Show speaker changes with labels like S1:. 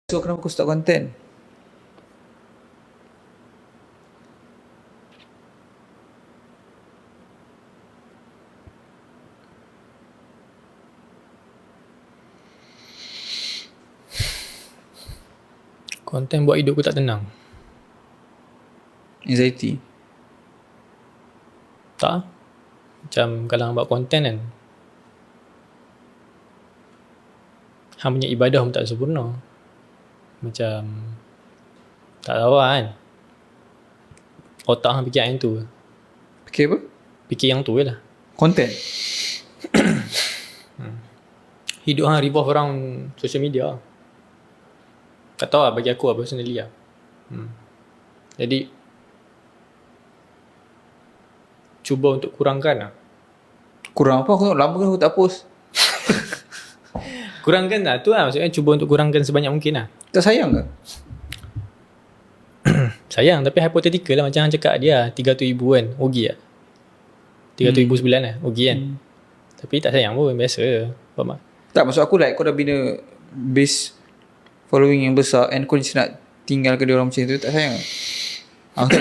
S1: So kenapa aku start content?
S2: Konten buat hidup aku tak tenang.
S1: Anxiety.
S2: Tak. Macam kalau hang buat konten kan, hang punya ibadah pun tak sempurna. Macam tak tahu lah kan, otak hang fikir yang tu,
S1: Fikir apa?
S2: fikir yang tu je lah.
S1: Content.
S2: Hidup hang revolve around social media. Tak tahu lah, bagi aku lah, personally lah. Jadi cuba untuk kurangkan lah.
S1: Kurang apa? Aku lama kan aku tak post.
S2: Kurangkan lah, tu lah maksudnya, cuba untuk kurangkan sebanyak mungkin lah.
S1: Tak sayang ke?
S2: Sayang, tapi hypothetical lah. Macam hang cakap dia 300,000 kan, rugi lah. 300,000 sebulan lah, rugi kan. Tapi tak sayang pun, biasa je. Faham tak?
S1: Tak, maksud aku like kau dah bina base following yang besar and kau nak tinggalkan dia orang macam tu, tak sayang ke?